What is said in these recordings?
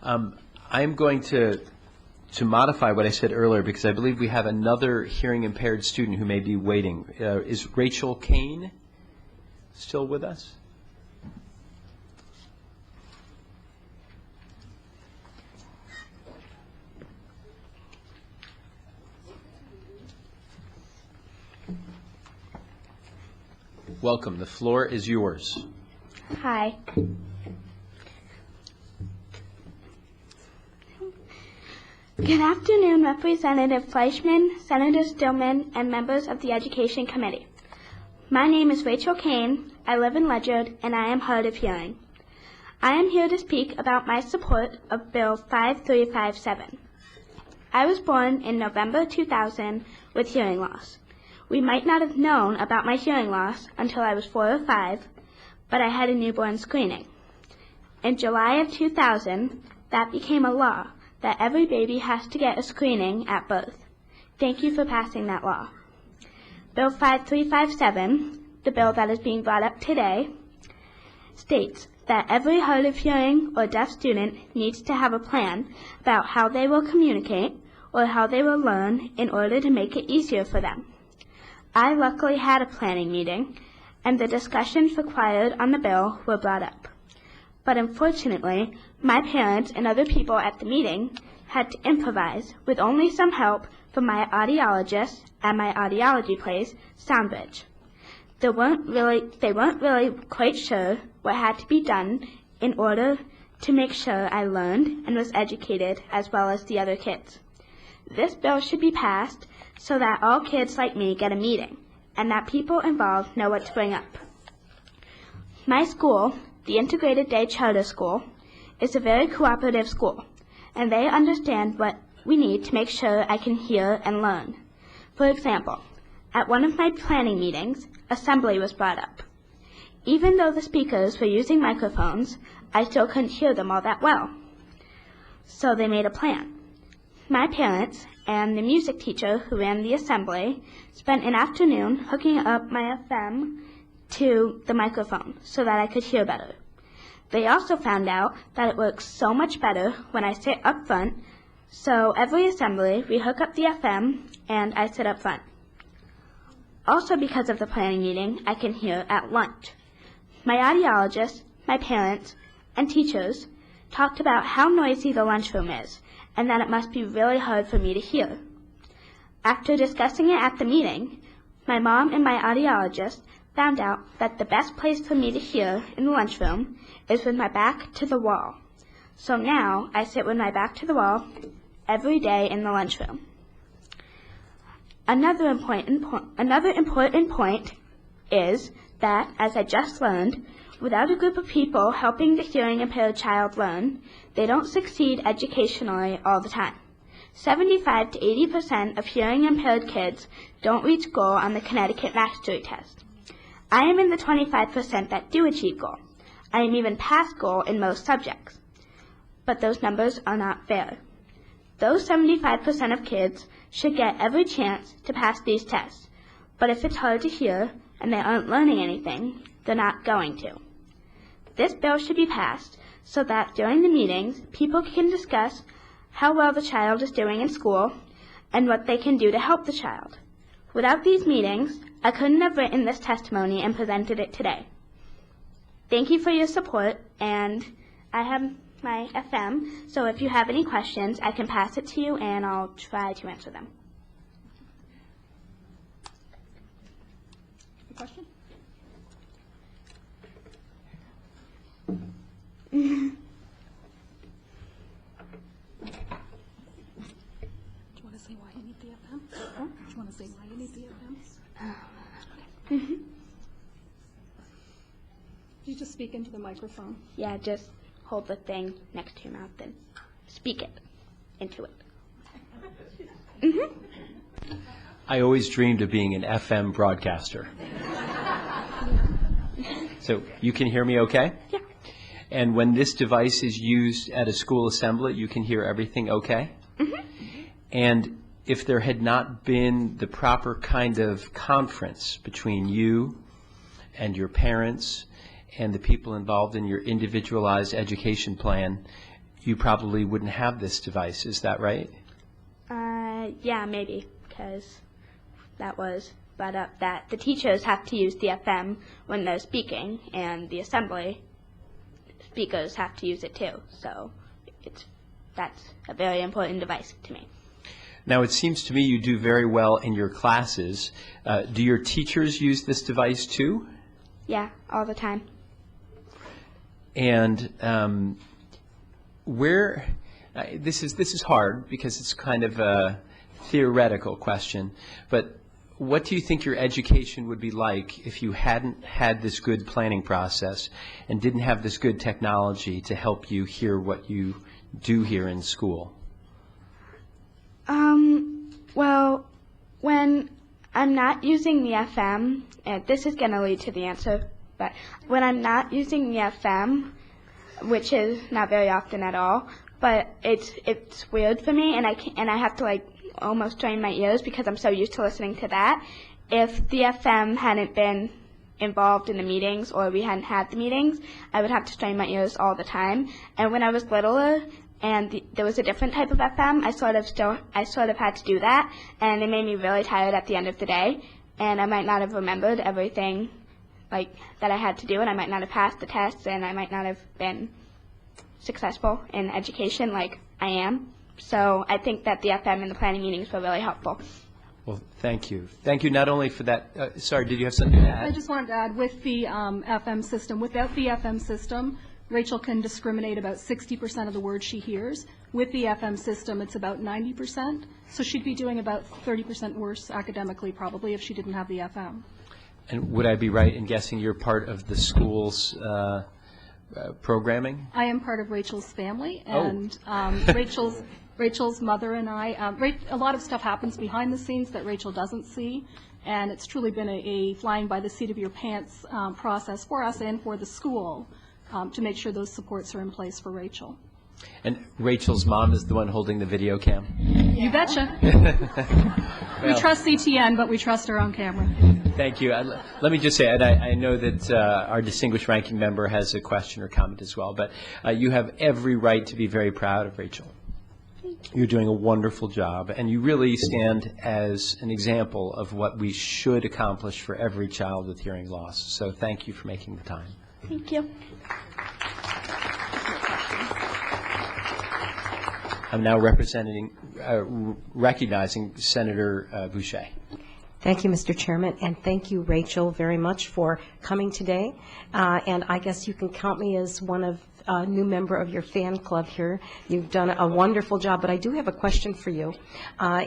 I'm going to modify what I said earlier because I believe we have another hearing impaired student who may be waiting. Is Rachel Kane still with us? Welcome. The floor is yours. Hi. Good afternoon, Representative Fleischman, Senator Stillman, and members of the Education Committee. My name is Rachel Kane. I live in Ledyard, and I am hard of hearing. I am here to speak about my support of Bill 5357. I was born in November 2000 with hearing loss. We might not have known about my hearing loss until I was 4 or 5, but I had a newborn screening. In July of 2000, that became a law that every baby has to get a screening at birth. Thank you for passing that law. Bill 5357, the bill that is being brought up today, states that every hard of hearing or deaf student needs to have a plan about how they will communicate or how they will learn in order to make it easier for them. I luckily had a planning meeting, and the discussions required on the bill were brought up. But unfortunately, my parents and other people at the meeting had to improvise with only some help from my audiologist at my audiology place, Soundbridge. They weren't really quite sure what had to be done in order to make sure I learned and was educated as well as the other kids. This bill should be passed so that all kids like me get a meeting, and that people involved know what to bring up. My school, the Integrated Day Charter School, is a very cooperative school, and they understand what we need to make sure I can hear and learn. For example, at one of my planning meetings, assembly was brought up. Even though the speakers were using microphones, I still couldn't hear them all that well. So they made a plan. My parents and the music teacher who ran the assembly spent an afternoon hooking up my FM to the microphone so that I could hear better. They also found out that it works so much better when I sit up front, so every assembly we hook up the FM and I sit up front. Also because of the planning meeting, I can hear at lunch. My audiologist, my parents, and teachers talked about how noisy the lunchroom is and that it must be really hard for me to hear. After discussing it at the meeting, my mom and my audiologist found out that the best place for me to hear in the lunchroom is with my back to the wall. So now I sit with my back to the wall every day in the lunchroom. Another important point is that, as I just learned, without a group of people helping the hearing-impaired child learn, they don't succeed educationally all the time. 75 to 80% of hearing-impaired kids don't reach goal on the Connecticut Mastery Test. I am in the 25% that do achieve goal. I am even past goal in most subjects. But those numbers are not fair. Those 75% of kids should get every chance to pass these tests. But if it's hard to hear and they aren't learning anything, they're not going to. This bill should be passed so that during the meetings, people can discuss how well the child is doing in school and what they can do to help the child. Without these meetings, I couldn't have written this testimony and presented it today. Thank you for your support, and I have my FM, so if you have any questions, I can pass it to you and I'll try to answer them. A question? Do you want to say why you need the FM? Huh? Do you want to say why you need the FM? Okay. You just speak into the microphone. Yeah, just hold the thing next to your mouth and speak it into it. I always dreamed of being an FM broadcaster. So you can hear me okay? Yeah. And when this device is used at a school assembly, you can hear everything okay? And if there had not been the proper kind of conference between you and your parents and the people involved in your individualized education plan, you probably wouldn't have this device. Is that right? Yeah, maybe, because that was brought up that the teachers have to use the FM when they're speaking, and the assembly speakers have to use it too. So that's a very important device to me. Now, it seems to me you do very well in your classes. Do your teachers use this device too? Yeah, all the time. And this is hard because it's kind of a theoretical question, but what do you think your education would be like if you hadn't had this good planning process and didn't have this good technology to help you hear what you do here in school? Well, when I'm not using the FM, and this is going to lead to the answer, but when I'm not using the FM, which is not very often at all, but it's weird for me, and I have to like almost strain my ears because I'm so used to listening to that. If the FM hadn't been involved in the meetings or we hadn't had the meetings, I would have to strain my ears all the time. And when I was littler and there was a different type of FM, I sort of had to do that, and it made me really tired at the end of the day, and I might not have remembered everything like that I had to do, and I might not have passed the tests, and I might not have been successful in education like I am. So I think that the FM and the planning meetings were really helpful. Well, thank you. Thank you not only for that. Sorry, did you have something to add? I just wanted to add, with the FM system, without the FM system, Rachel can discriminate about 60% of the words she hears. With the FM system, it's about 90%. So she'd be doing about 30% worse academically, probably, if she didn't have the FM. And would I be right in guessing you're part of the school's programming? I am part of Rachel's family, and Rachel's mother and I, a lot of stuff happens behind the scenes that Rachel doesn't see, and it's truly been a flying by the seat of your pants process for us and for the school to make sure those supports are in place for Rachel. And Rachel's mom is the one holding the video cam? You betcha. We trust CTN, but we trust our own camera. Thank you. Let me just say, and I know that our distinguished ranking member has a question or comment as well, but you have every right to be very proud of Rachel. You're doing a wonderful job, and you really stand as an example of what we should accomplish for every child with hearing loss. So thank you for making the time. Thank you. I'm now recognizing Senator Boucher. Thank you, Mr. Chairman, and thank you, Rachel, very much for coming today. And I guess you can count me as one of a new member of your fan club here. You've done a wonderful job, but I do have a question for you.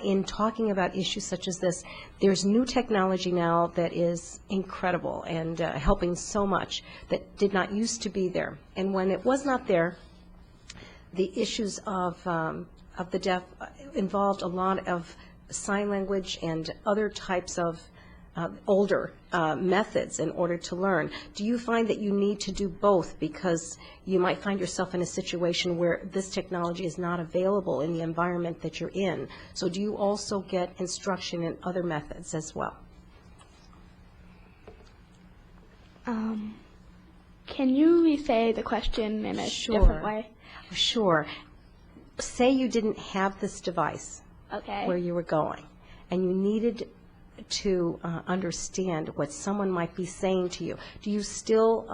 In talking about issues such as this, there's new technology now that is incredible and helping so much that did not used to be there. And when it was not there, the issues of the deaf involved a lot of sign language and other types of older methods in order to learn. Do you find that you need to do both because you might find yourself in a situation where this technology is not available in the environment that you're in? So do you also get instruction in other methods as well? Can you re-say the question in a different way? Sure. Say you didn't have this device where you were going, and you needed to understand what someone might be saying to you. Do you still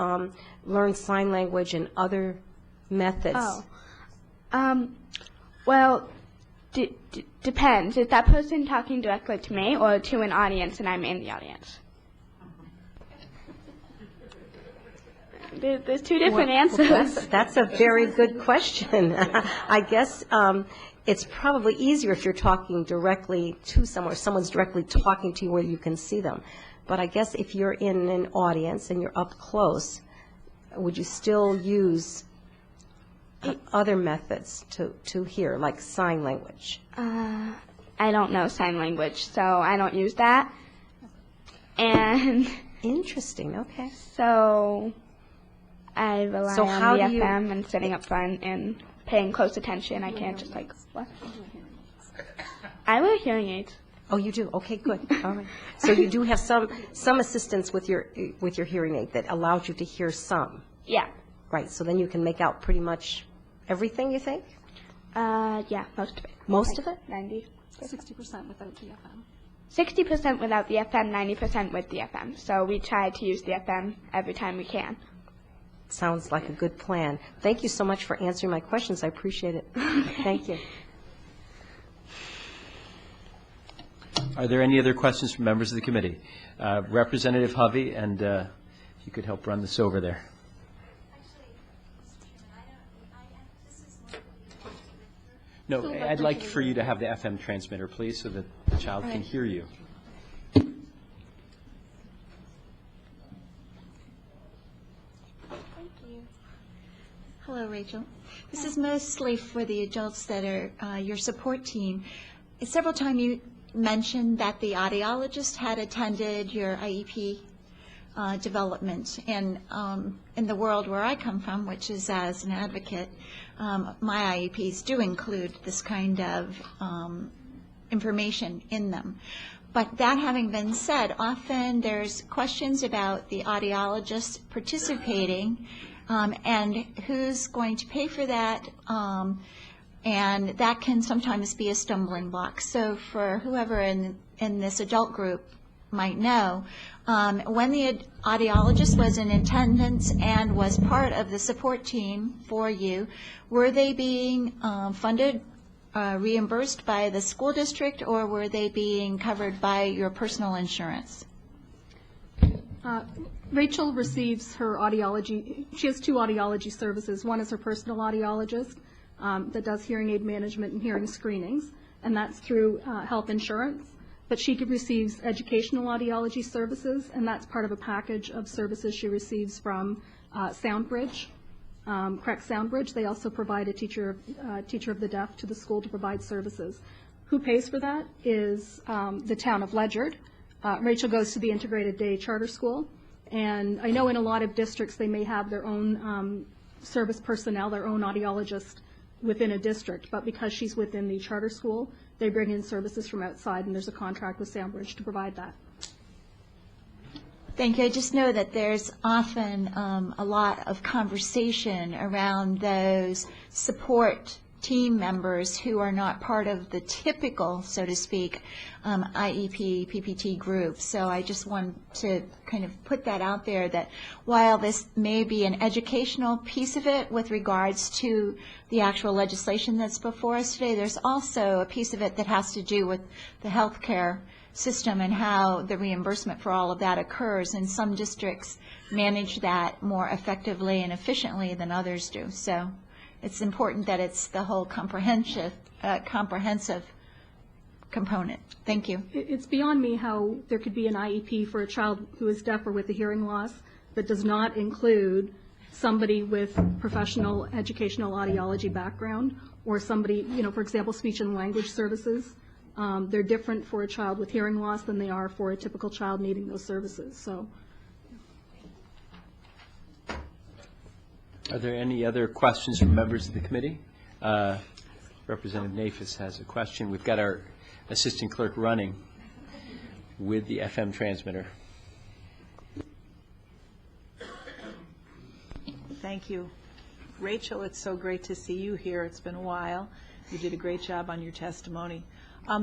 learn sign language and other methods? Well, depends. Is that person talking directly to me or to an audience and I'm in the audience? There's two different answers. That's a very good question. I guess it's probably easier if you're talking directly to someone, or someone's directly talking to you where you can see them. But I guess if you're in an audience and you're up close, would you still use other methods to hear, like sign language? I don't know sign language, so I don't use that. And interesting, okay. So I rely on the FM and sitting up front and paying close attention. I can't just like, what? I wear hearing aids. Oh, you do? Okay, good. All right. So you do have some assistance with your hearing aid that allows you to hear some. Yeah. Right. So then you can make out pretty much everything, you think? Yeah, most of it. Most of it? 90. 60% without the FM. 60% without the FM, 90% with the FM. So we try to use the FM every time we can. Sounds like a good plan. Thank you so much for answering my questions. I appreciate it. Thank you. Are there any other questions from members of the committee? Representative Hovey, and if you could help run this over there. No, I'd like for you to have the FM transmitter, please, so that the child can hear you. Hello, Rachel. This is mostly for the adults that are your support team. Several times you mentioned that the audiologist had attended your IEP development. And in the world where I come from, which is as an advocate, my IEPs do include this kind of information in them. But that having been said, often there's questions about the audiologist participating and who's going to pay for that, and that can sometimes be a stumbling block. So for whoever in this adult group might know, when the audiologist was in attendance and was part of the support team for you, were they being funded, reimbursed by the school district, or were they being covered by your personal insurance? Rachel receives her audiology. She has 2 audiology services. One is her personal audiologist that does hearing aid management and hearing screenings, and that's through health insurance. But she receives educational audiology services, and that's part of a package of services she receives from SoundBridge, Correct SoundBridge. They also provide a teacher of the deaf to the school to provide services. Who pays for that is the town of Ledyard. Rachel goes to the integrated day charter school, and I know in a lot of districts they may have their own service personnel, their own audiologist within a district, but because she's within the charter school, they bring in services from outside, and there's a contract with SoundBridge to provide that. Thank you. I just know that there's often a lot of conversation around those support team members who are not part of the typical, so to speak, IEP, PPT group. So I just want to kind of put that out there, that while this may be an educational piece of it with regards to the actual legislation that's before us today, there's also a piece of it that has to do with the healthcare system and how the reimbursement for all of that occurs. And some districts manage that more effectively and efficiently than others do. So it's important that it's the whole comprehensive component. Thank you. It's beyond me how there could be an IEP for a child who is deaf or with a hearing loss that does not include somebody with professional educational audiology background, or somebody, for example, speech and language services. They're different for a child with hearing loss than they are for a typical child needing those services. So. Are there any other questions from members of the committee? Representative Nafis has a question. We've got our assistant clerk running with the FM transmitter. Thank you. Rachel, it's so great to see you here. It's been a while. You did a great job on your testimony.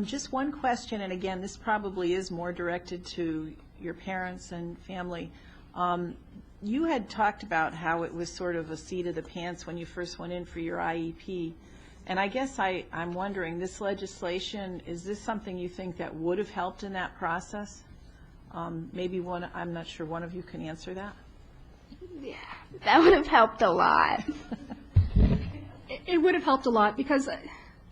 Just one question, and again, this probably is more directed to your parents and family. You had talked about how it was sort of a seat of the pants when you first went in for your IEP. And I guess I'm wondering, this legislation, is this something you think that would have helped in that process? Maybe I'm not sure one of you can answer that. Yeah, that would have helped a lot. It would have helped a lot, because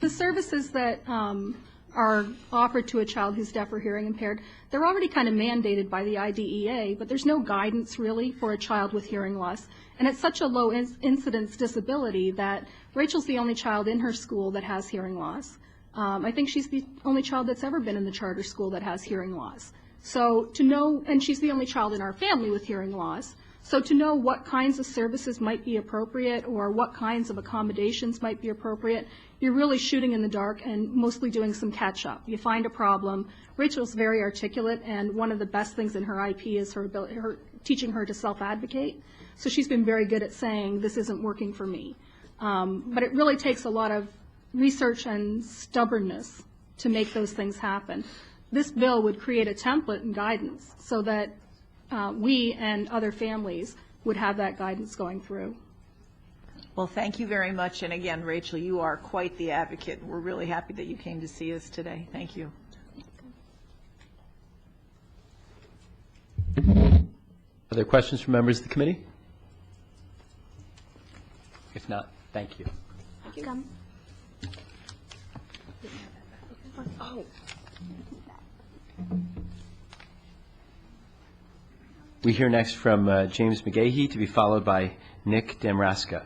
the services that are offered to a child who's deaf or hearing impaired, they're already kind of mandated by the IDEA, but there's no guidance really for a child with hearing loss. And it's such a low incidence disability that Rachel's the only child in her school that has hearing loss. I think she's the only child that's ever been in the charter school that has hearing loss. So to know, and she's the only child in our family with hearing loss, so to know what kinds of services might be appropriate or what kinds of accommodations might be appropriate, you're really shooting in the dark and mostly doing some catch-up. You find a problem. Rachel's very articulate, and one of the best things in her IP is her teaching her to self-advocate. So she's been very good at saying, this isn't working for me. But it really takes a lot of research and stubbornness to make those things happen. This bill would create a template and guidance so that we and other families would have that guidance going through. Well, thank you very much. And again, Rachel, you are quite the advocate. We're really happy that you came to see us today. Thank you. Other questions from members of the committee? If not, thank you. Welcome. We hear next from James McGahee, to be followed by Nick Damraska.